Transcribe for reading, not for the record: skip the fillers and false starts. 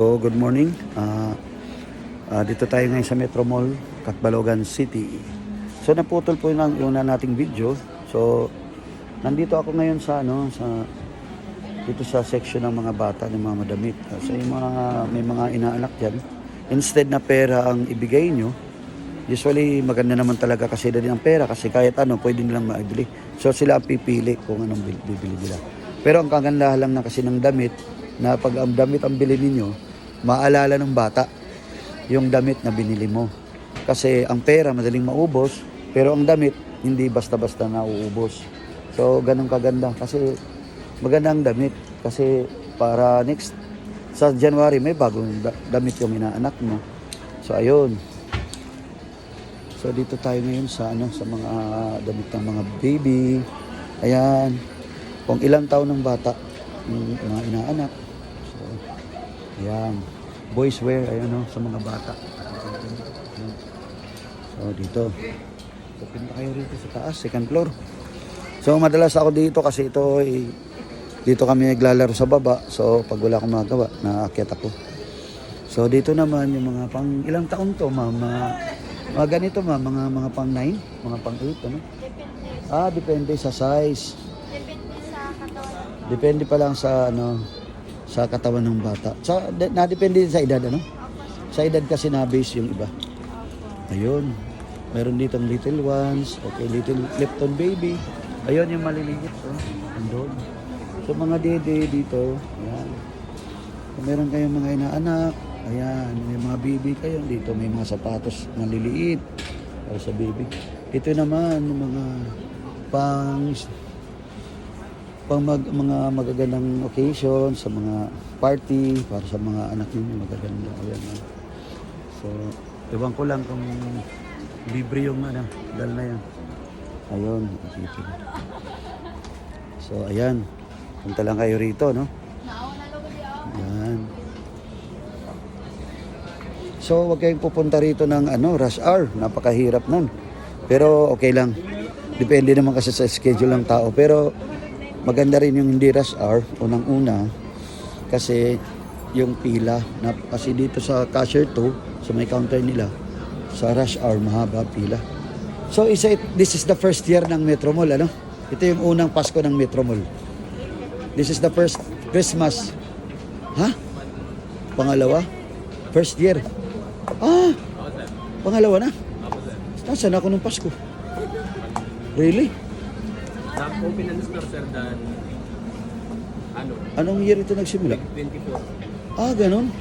So, good morning. Dito tayo ngayon sa Metro Mall, Catbalogan City. So, naputol po yung nating video. So, nandito ako ngayon sa dito sa section ng mga bata, ng mga madamit. So, may mga inaanak diyan. Instead na pera ang ibigay nyo, usually maganda naman talaga kasi din ang pera kasi kahit pwede nilang maibili. So, sila ang pipili kung anong bibili nila. Pero ang kagandahan lang na kasi ng damit, na pag ang damit ang bili ninyo, maalala ng bata yung damit na binili mo. Kasi ang pera madaling maubos, pero ang damit hindi basta-basta nauubos. So ganun kaganda kasi maganda ang damit kasi para next sa January may bagong damit yung inaanak mo. So ayun. So dito tayo ngayon sa sa mga damit ng mga baby. Ayan. Kung ilang taon ng bata yung mga inaanak. Ayan. Boys wear, ayan sa mga bata. So, dito. So, punta kayo rito sa taas, second floor. So, madalas ako dito kasi dito kami naglalaro sa baba. So, pag wala akong magawa, naakyat ako. So, dito naman yung mga pang ilang taon to, mga ganito, mga pang 9, mga pang 8, ano? Depende sa size. Depende sa katawan. Depende pa lang sa sa katawan ng bata. Nadepende din sa edad, Sa edad kasi na-base yung iba. Ayun. Meron dito ang little ones. Okay, little Lipton baby. Ayun yung maliliit, Andun. So, mga dede dito. Ayan. Kung meron kayong mga inaanak, ayan, may mga baby kayo. Dito may mga sapatos maliliit para sa baby. Ito naman, yung mga mga magagandang occasion, sa mga party, para sa mga anak ninyo, magaganda. Ayan. So, ewan ko lang kung libre yung dal na yan. Ayun. So, ayan. Punta lang kayo rito, no? Ayan. So, wag kayong pupunta rito ng rush hour. Napakahirap nun. Pero, okay lang. Depende naman kasi sa schedule ng tao. Pero, maganda rin yung hindi rush hour, unang-una, kasi yung pila, kasi dito sa cashier 2, sa may counter nila, sa rush hour, mahaba pila. So, this is the first year ng Metro Mall, Ito yung unang Pasko ng Metro Mall. This is the first Christmas. Pangalawa? First year. Pangalawa na? Nasaan ako ng Pasko? Really? Open na store, sir, dan Anong year ito nagsimula? 24. Ganun?